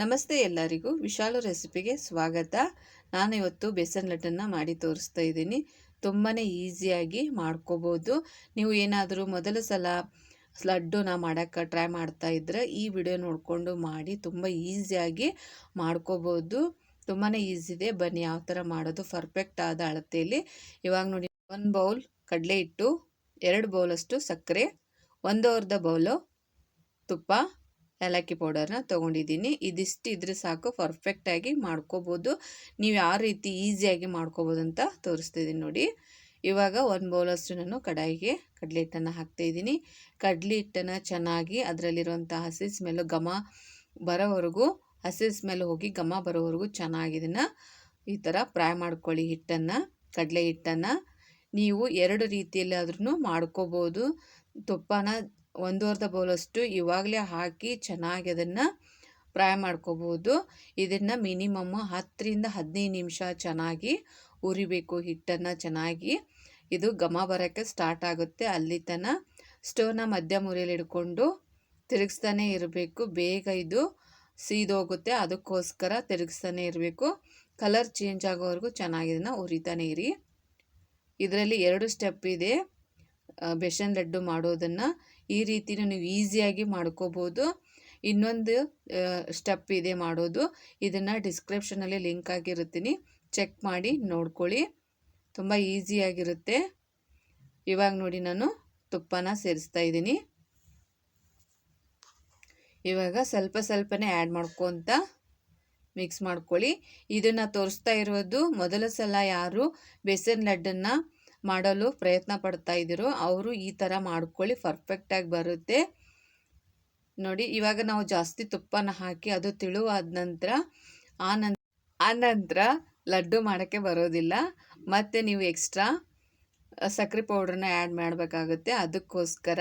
ನಮಸ್ತೆ ಎಲ್ಲರಿಗೂ ವಿಶಾಲ ರೆಸಿಪಿಗೆ ಸ್ವಾಗತ. ನಾನು ಇವತ್ತು ಬೇಸನ್ ಲಡ್ಡನ್ನು ಮಾಡಿ ತೋರಿಸ್ತಾ ಇದ್ದೀನಿ. ತುಂಬಾ ಈಸಿಯಾಗಿ ಮಾಡ್ಕೋಬೋದು. ನೀವು ಏನಾದರೂ ಮೊದಲ ಸಲ ಲಡ್ಡುನ ಮಾಡೋಕ್ಕೆ ಟ್ರೈ ಮಾಡ್ತಾ ಇದ್ದರೆ ಈ ವಿಡಿಯೋ ನೋಡಿಕೊಂಡು ಮಾಡಿ ತುಂಬ ಈಸಿಯಾಗಿ ಮಾಡ್ಕೋಬೋದು. ತುಂಬಾ ಈಸಿ ಇದೆ. ಬನ್ನಿ ಯಾವ ಥರ ಮಾಡೋದು ಪರ್ಫೆಕ್ಟ್ ಆದ ಅಳತೆಯಲ್ಲಿ. ಇವಾಗ ನೋಡಿ, 1 ಬೌಲ್ ಕಡಲೆ ಹಿಟ್ಟು, 2 ಬೌಲಷ್ಟು ಸಕ್ಕರೆ, 1/2 ಬೌಲು ತುಪ್ಪ, ಏಲಕ್ಕಿ ಪೌಡರ್ನ ತೊಗೊಂಡಿದ್ದೀನಿ. ಇದಿಷ್ಟು ಇದ್ರೆ ಸಾಕು, ಪರ್ಫೆಕ್ಟಾಗಿ ಮಾಡ್ಕೋಬೋದು. ನೀವು ಯಾವ ರೀತಿ ಈಸಿಯಾಗಿ ಮಾಡ್ಕೋಬೋದು ಅಂತ ತೋರಿಸ್ತಿದ್ದೀನಿ ನೋಡಿ. ಇವಾಗ 1 ಬೌಲಷ್ಟು ನಾನು ಕಡಾಯಿಗೆ ಕಡಲೆ ಹಿಟ್ಟನ್ನು ಹಾಕ್ತಾಯಿದ್ದೀನಿ. ಕಡಲೆ ಹಿಟ್ಟನ್ನು ಚೆನ್ನಾಗಿ ಅದರಲ್ಲಿರುವಂಥ ಹಸಿ ಸ್ಮೆಲ್ಲು ಬರೋವರೆಗೂ, ಹಸಿ ಸ್ಮೆಲ್ ಹೋಗಿ ಘಮ ಬರೋವರೆಗೂ ಚೆನ್ನಾಗಿ ಇದನ್ನು ಈ ಥರ ಫ್ರೈ ಮಾಡ್ಕೊಳ್ಳಿ. ಕಡಲೆ ಹಿಟ್ಟನ್ನು ನೀವು 2 ರೀತಿಯಲ್ಲಿ ಆದ್ರೂ ಮಾಡ್ಕೋಬೋದು. ತುಪ್ಪನ 1/2 ಬೌಲಷ್ಟು ಇವಾಗಲೇ ಹಾಕಿ ಚೆನ್ನಾಗಿ ಅದನ್ನು ಫ್ರೈ ಮಾಡ್ಕೋಬೋದು. ಇದನ್ನು ಮಿನಿಮಮ್ 10 ರಿಂದ 15 ನಿಮಿಷ ಚೆನ್ನಾಗಿ ಉರಿಬೇಕು. ಹಿಟ್ಟನ್ನು ಚೆನ್ನಾಗಿ ಇದು ಘಮ ಬರೋಕ್ಕೆ ಸ್ಟಾರ್ಟ್ ಆಗುತ್ತೆ. ಅಲ್ಲಿ ತನಕ ಸ್ಟವ್ನ ಮಧ್ಯಮ ಉರಿಯಲ್ಲಿ ಇಟ್ಕೊಂಡು ತಿರುಗಿಸ್ತಾನೆ ಇರಬೇಕು. ಬೇಗ ಇದು ಸೀದೋಗುತ್ತೆ, ಅದಕ್ಕೋಸ್ಕರ ತಿರುಗಿಸ್ತಾನೆ ಇರಬೇಕು. ಕಲರ್ ಚೇಂಜ್ ಆಗೋವರೆಗೂ ಚೆನ್ನಾಗಿ ಇದನ್ನು ಉರಿತಾನೆ ಇರಿ. ಇದರಲ್ಲಿ 2 ಸ್ಟೆಪ್ ಇದೆ ಬೇಸನ್ ಲಡ್ಡು ಮಾಡೋದನ್ನು. ಈ ರೀತಿನೂ ನೀವು ಈಸಿಯಾಗಿ ಮಾಡ್ಕೋಬೋದು. ಇನ್ನೊಂದು ಸ್ಟೆಪ್ ಇದೆ ಮಾಡೋದು. ಇದನ್ನು ಡಿಸ್ಕ್ರಿಪ್ಷನಲ್ಲಿ ಲಿಂಕ್ ಆಗಿರುತ್ತೀನಿ, ಚೆಕ್ ಮಾಡಿ ನೋಡ್ಕೊಳ್ಳಿ. ತುಂಬ ಈಸಿಯಾಗಿರುತ್ತೆ. ಇವಾಗ ನೋಡಿ, ನಾನು ತುಪ್ಪನ ಸೇರಿಸ್ತಾ ಇದ್ದೀನಿ. ಇವಾಗ ಸ್ವಲ್ಪ ಸ್ವಲ್ಪನೇ ಆ್ಯಡ್ ಮಾಡ್ಕೊತ ಮಿಕ್ಸ್ ಮಾಡ್ಕೊಳ್ಳಿ. ಇದನ್ನು ತೋರಿಸ್ತಾ ಇರೋದು ಮೊದಲ ಸಲ ಯಾರು ಬೇಸನ್ ಲಡ್ಡನ್ನು ಮಾಡಲು ಪ್ರಯತ್ನ ಪಡ್ತಾ ಇದ್ದೀರೋ ಅವರು ಈ ಥರ ಮಾಡ್ಕೊಳ್ಳಿ, ಪರ್ಫೆಕ್ಟಾಗಿ ಬರುತ್ತೆ ನೋಡಿ. ಇವಾಗ ನಾವು ಜಾಸ್ತಿ ತುಪ್ಪನ ಹಾಕಿ ಅದು ತಿಳುವಾದ ನಂತರ ಆ ನಂತರ ಲಡ್ಡು ಮಾಡೋಕ್ಕೆ ಬರೋದಿಲ್ಲ. ಮತ್ತು ನೀವು ಎಕ್ಸ್ಟ್ರಾ ಸಕ್ಕರೆ ಪೌಡ್ರನ್ನ ಆ್ಯಡ್ ಮಾಡಬೇಕಾಗುತ್ತೆ. ಅದಕ್ಕೋಸ್ಕರ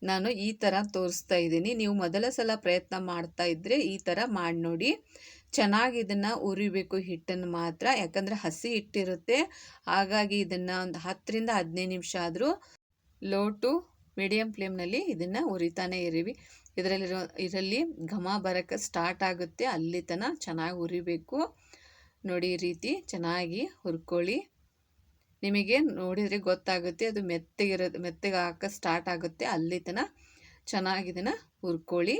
ನಾನು ಈ ಥರ ತೋರಿಸ್ತಾ ಇದ್ದೀನಿ. ನೀವು ಮೊದಲ ಸಲ ಪ್ರಯತ್ನ ಮಾಡ್ತಾ ಇದ್ದರೆ ಈ ಥರ ಮಾಡಿ ನೋಡಿ. ಚೆನ್ನಾಗಿ ಇದನ್ನು ಉರಿಬೇಕು ಹಿಟ್ಟನ್ನು ಮಾತ್ರ, ಯಾಕಂದರೆ ಹಸಿ ಹಿಟ್ಟಿರುತ್ತೆ. ಹಾಗಾಗಿ ಇದನ್ನು ಒಂದು 10 ರಿಂದ 15 ನಿಮಿಷ ಆದರೂ ಲೋ ಟು ಮೀಡಿಯಮ್ ಫ್ಲೇಮ್ನಲ್ಲಿ ಇದನ್ನು ಉರಿತಾನೆ ಇರಿವಿ. ಇದರಲ್ಲಿ ಘಮ ಬರೋಕ್ಕೆ ಸ್ಟಾರ್ಟ್ ಆಗುತ್ತೆ, ಅಲ್ಲಿ ತನಕ ಚೆನ್ನಾಗಿ ಉರಿಬೇಕು ನೋಡಿ. ಈ ರೀತಿ ಚೆನ್ನಾಗಿ ಹುರ್ಕೊಳ್ಳಿ. ನಿಮಗೆ ನೋಡಿದರೆ ಗೊತ್ತಾಗುತ್ತೆ, ಅದು ಮೆತ್ತಗೆ ಹಾಕಕ್ಕೆ ಸ್ಟಾರ್ಟ್ ಆಗುತ್ತೆ. ಅಲ್ಲಿ ತನಕ ಚೆನ್ನಾಗಿ ಇದನ್ನು ಹುರ್ಕೊಳ್ಳಿ.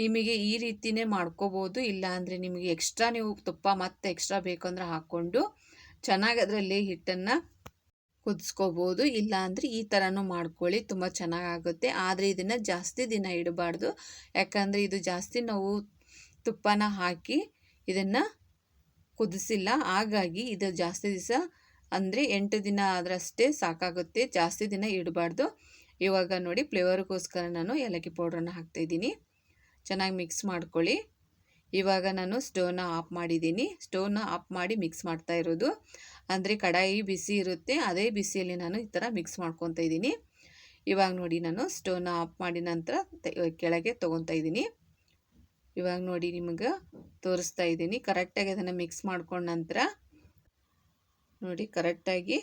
ನಿಮಗೆ ಈ ರೀತಿಯೇ ಮಾಡ್ಕೋಬೋದು. ಇಲ್ಲಾಂದರೆ ನಿಮಗೆ ಎಕ್ಸ್ಟ್ರಾ ನೀವು ತುಪ್ಪ ಮತ್ತೆ ಎಕ್ಸ್ಟ್ರಾ ಬೇಕಂದ್ರೆ ಹಾಕ್ಕೊಂಡು ಚೆನ್ನಾಗಿ ಅದರಲ್ಲಿ ಹಿಟ್ಟನ್ನು ಕುದಿಸ್ಕೋಬೋದು. ಇಲ್ಲಾಂದರೆ ಈ ಥರನೂ ಮಾಡ್ಕೊಳ್ಳಿ, ತುಂಬ ಚೆನ್ನಾಗಾಗುತ್ತೆ. ಆದರೆ ಇದನ್ನು ಜಾಸ್ತಿ ದಿನ ಇಡಬಾರ್ದು, ಯಾಕಂದರೆ ಇದು ಜಾಸ್ತಿ ನಾವು ತುಪ್ಪನ ಹಾಕಿ ಇದನ್ನು ಕುದಿಸಿಲ್ಲ. ಹಾಗಾಗಿ ಇದು ಜಾಸ್ತಿ ದಿವಸ ಅಂದರೆ 8 ದಿನ ಆದ್ರಷ್ಟೇ ಸಾಕಾಗುತ್ತೆ, ಜಾಸ್ತಿ ದಿನ ಇಡಬಾರ್ದು. ಇವಾಗ ನೋಡಿ, ಫ್ಲೇವರ್ಗೋಸ್ಕರ ನಾನು ಏಲಕ್ಕಿ ಪೌಡ್ರನ್ನು ಹಾಕ್ತಾಯಿದ್ದೀನಿ. ಚೆನ್ನಾಗಿ ಮಿಕ್ಸ್ ಮಾಡ್ಕೊಳ್ಳಿ. ಇವಾಗ ನಾನು ಸ್ಟವ್ನ ಆಫ್ ಮಾಡಿದ್ದೀನಿ. ಸ್ಟವ್ನ ಆಫ್ ಮಾಡಿ ಮಿಕ್ಸ್ ಮಾಡ್ತಾ ಇರೋದು, ಅಂದರೆ ಕಡಾಯಿ ಬಿಸಿ ಇರುತ್ತೆ, ಅದೇ ಬಿಸಿಯಲ್ಲಿ ನಾನು ಈ ಥರ ಮಿಕ್ಸ್ ಮಾಡ್ಕೊತಾ ಇದ್ದೀನಿ. ಇವಾಗ ನೋಡಿ, ನಾನು ಸ್ಟವ್ನ ಆಫ್ ಮಾಡಿ ನಂತರ ಕೆಳಗೆ ತೊಗೊತಾ ಇದ್ದೀನಿ. ಇವಾಗ ನೋಡಿ, ನಿಮಗೆ ತೋರಿಸ್ತಾ ಇದ್ದೀನಿ. ಕರೆಕ್ಟಾಗಿ ಅದನ್ನು ಮಿಕ್ಸ್ ಮಾಡ್ಕೊಂಡ ನಂತರ ನೋಡಿ, ಕರೆಕ್ಟಾಗಿ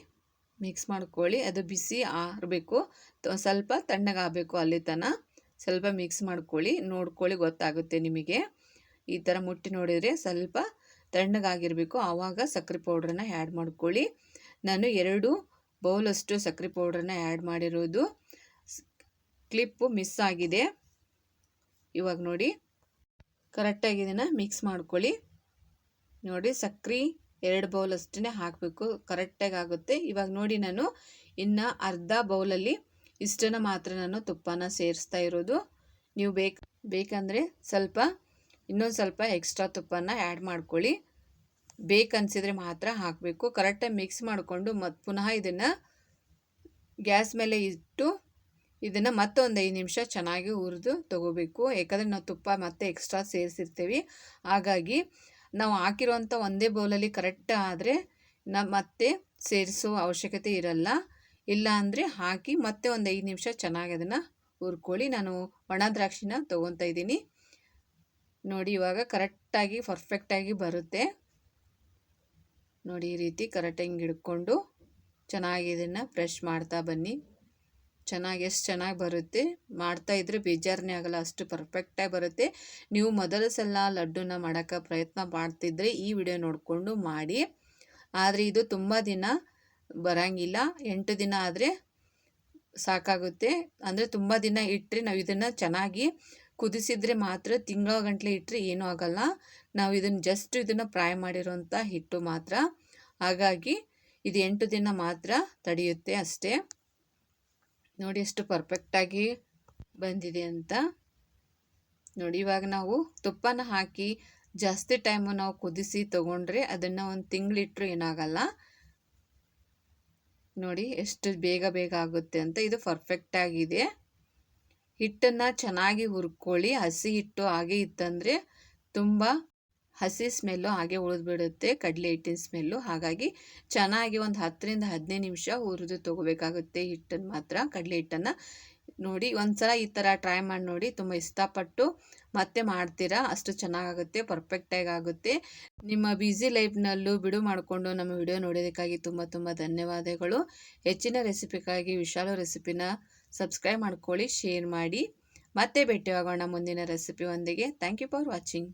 ಮಿಕ್ಸ್ ಮಾಡ್ಕೊಳ್ಳಿ. ಅದು ಬಿಸಿ ಆರಬೇಕು, ಸ್ವಲ್ಪ ತಣ್ಣಗಾಗಬೇಕು. ಅಲ್ಲಿ ತನಕ ಸ್ವಲ್ಪ ಮಿಕ್ಸ್ ಮಾಡ್ಕೊಳ್ಳಿ. ನೋಡ್ಕೊಳ್ಳಿ, ಗೊತ್ತಾಗುತ್ತೆ ನಿಮಗೆ. ಈ ಥರ ಮುಟ್ಟಿ ನೋಡಿದರೆ ಸ್ವಲ್ಪ ತಣ್ಣಗಾಗಿರಬೇಕು. ಆವಾಗ ಸಕ್ಕರೆ ಪೌಡ್ರನ್ನ ಆ್ಯಡ್ ಮಾಡ್ಕೊಳ್ಳಿ. ನಾನು 2 ಬೌಲಷ್ಟು ಸಕ್ಕರೆ ಪೌಡ್ರನ್ನ ಆ್ಯಡ್ ಮಾಡಿರೋದು, ಕ್ಲಿಪ್ಪು ಮಿಸ್ ಆಗಿದೆ. ಇವಾಗ ನೋಡಿ, ಕರೆಕ್ಟಾಗಿ ಇದನ್ನು ಮಿಕ್ಸ್ ಮಾಡ್ಕೊಳ್ಳಿ. ನೋಡಿ, ಸಕ್ಕರೆ 2 ಬೌಲಷ್ಟೇ ಹಾಕಬೇಕು, ಕರೆಕ್ಟಾಗಿ ಆಗುತ್ತೆ. ಇವಾಗ ನೋಡಿ, ನಾನು ಇನ್ನು ಅರ್ಧ ಬೌಲಲ್ಲಿ ಇಷ್ಟನ್ನು ಮಾತ್ರ ನಾನು ತುಪ್ಪನ ಸೇರಿಸ್ತಾ ಇರೋದು. ನೀವು ಬೇಕಂದರೆ ಇನ್ನೊಂದು ಸ್ವಲ್ಪ ಎಕ್ಸ್ಟ್ರಾ ತುಪ್ಪನ ಆ್ಯಡ್ ಮಾಡ್ಕೊಳ್ಳಿ. ಬೇಕನ್ಸಿದ್ರೆ ಮಾತ್ರ ಹಾಕಬೇಕು. ಕರೆಕ್ಟಾಗಿ ಮಿಕ್ಸ್ ಮಾಡಿಕೊಂಡು ಮತ್ತು ಪುನಃ ಇದನ್ನು ಗ್ಯಾಸ್ ಮೇಲೆ ಇಟ್ಟು ಇದನ್ನು ಮತ್ತೊಂದು 5 ನಿಮಿಷ ಚೆನ್ನಾಗಿ ಹುರಿದು ತೊಗೋಬೇಕು. ಯಾಕಂದರೆ ನಾವು ತುಪ್ಪ ಮತ್ತೆ ಎಕ್ಸ್ಟ್ರಾ ಸೇರಿಸಿರ್ತೀವಿ. ಹಾಗಾಗಿ ನಾವು ಹಾಕಿರುವಂಥ ಒಂದೇ ಬೌಲಲ್ಲಿ ಕರೆಕ್ಟ್ ಆದರೆ ಮತ್ತೆ ಸೇರಿಸೋ ಅವಶ್ಯಕತೆ ಇರಲ್ಲ. ಇಲ್ಲ ಅಂದರೆ ಹಾಕಿ ಮತ್ತೆ ಒಂದು 5 ನಿಮಿಷ ಚೆನ್ನಾಗಿ ಅದನ್ನು ಹುರ್ಕೊಳ್ಳಿ. ನಾನು ಒಣ ದ್ರಾಕ್ಷಿನ ತೊಗೊತಾ ಇದ್ದೀನಿ ನೋಡಿ. ಇವಾಗ ಕರೆಕ್ಟಾಗಿ ಪರ್ಫೆಕ್ಟಾಗಿ ಬರುತ್ತೆ ನೋಡಿ. ಈ ರೀತಿ ಕರೆಕ್ಟಾಗಿ ಹಿಡ್ಕೊಂಡು ಚೆನ್ನಾಗಿ ಇದನ್ನು ಫ್ರೆಶ್ ಮಾಡ್ತಾ ಬನ್ನಿ. ಎಷ್ಟು ಚೆನ್ನಾಗಿ ಬರುತ್ತೆ. ಮಾಡ್ತಾಯಿದ್ರೆ ಬೇಜಾರನೇ ಆಗಲ್ಲ, ಅಷ್ಟು ಪರ್ಫೆಕ್ಟಾಗಿ ಬರುತ್ತೆ. ನೀವು ಮೊದಲ ಸಲ ಲಡ್ಡುನ ಮಾಡೋಕ್ಕೆ ಪ್ರಯತ್ನ ಮಾಡ್ತಿದ್ರೆ ಈ ವಿಡಿಯೋ ನೋಡಿಕೊಂಡು ಮಾಡಿ. ಆದರೆ ಇದು ತುಂಬ ದಿನ ಬರೋಂಗಿಲ್ಲ, 8 ದಿನ ಆದರೆ ಸಾಕಾಗುತ್ತೆ. ಅಂದರೆ ತುಂಬ ದಿನ ಇಟ್ಟರೆ ನಾವು ಇದನ್ನು ಚೆನ್ನಾಗಿ ಕುದಿಸಿದರೆ ಮಾತ್ರ, ತಿಂಗಳ ಗಂಟಲೆ ಇಟ್ಟರೆ ಏನೂ ಆಗೋಲ್ಲ. ನಾವು ಇದನ್ನು ಫ್ರೈ ಮಾಡಿರೋಂಥ ಹಿಟ್ಟು ಮಾತ್ರ, ಹಾಗಾಗಿ ಇದು 8 ದಿನ ಮಾತ್ರ ತಡೆಯುತ್ತೆ ಅಷ್ಟೇ. ನೋಡಿ ಎಷ್ಟು ಪರ್ಫೆಕ್ಟಾಗಿ ಬಂದಿದೆ ಅಂತ. ನೋಡಿ ಇವಾಗ ನಾವು ತುಪ್ಪನ ಹಾಕಿ ಜಾಸ್ತಿ ಟೈಮು ನಾವು ಕುದಿಸಿ ತೊಗೊಂಡ್ರೆ ಅದನ್ನು ಒಂದು ತಿಂಗಳಿಟ್ಟರು ಏನಾಗಲ್ಲ. ನೋಡಿ ಎಷ್ಟು ಬೇಗ ಬೇಗ ಆಗುತ್ತೆ ಅಂತ. ಇದು ಪರ್ಫೆಕ್ಟಾಗಿದೆ. ಹಿಟ್ಟನ್ನು ಚೆನ್ನಾಗಿ ಹುರ್ಕೊಳ್ಳಿ. ಹಸಿ ಹಿಟ್ಟು ಹಾಗೆ ಇತ್ತಂದರೆ ತುಂಬ ಹಸಿ ಸ್ಮೆಲ್ಲು ಹಾಗೆ ಉಳಿದ್ಬಿಡುತ್ತೆ, ಕಡಲೆ ಹಿಟ್ಟಿನ ಸ್ಮೆಲ್ಲು. ಹಾಗಾಗಿ ಚೆನ್ನಾಗಿ ಒಂದು 10ರಿಂದ 15 ನಿಮಿಷ ಹುರಿದು ತೊಗೋಬೇಕಾಗುತ್ತೆ ಹಿಟ್ಟನ್ನು ಮಾತ್ರ, ಕಡಲೆ ಹಿಟ್ಟನ್ನು. ನೋಡಿ ಒಂದ್ಸಲ ಈ ಥರ ಟ್ರೈ ಮಾಡಿ ನೋಡಿ, ತುಂಬ ಇಷ್ಟಪಟ್ಟು ಮತ್ತೆ ಮಾಡ್ತೀರಾ, ಅಷ್ಟು ಚೆನ್ನಾಗಾಗುತ್ತೆ, ಪರ್ಫೆಕ್ಟಾಗಿ ಆಗುತ್ತೆ. ನಿಮ್ಮ ಬ್ಯುಸಿ ಲೈಫ್ನಲ್ಲೂ ಬಿಡು ಮಾಡಿಕೊಂಡು ನಮ್ಮ ವಿಡಿಯೋ ನೋಡೋದಕ್ಕಾಗಿ ತುಂಬ ಧನ್ಯವಾದಗಳು. ಹೆಚ್ಚಿನ ರೆಸಿಪಿಗಾಗಿ ವಿಶಾಲು ರೆಸಿಪಿನ ಸಬ್ಸ್ಕ್ರೈಬ್ ಮಾಡ್ಕೊಳ್ಳಿ, ಶೇರ್ ಮಾಡಿ. ಮತ್ತೆ ಭೇಟಿಯಾಗೋಣ ಮುಂದಿನ ರೆಸಿಪಿ ಒಂದಿಗೆ. Thank you for watching.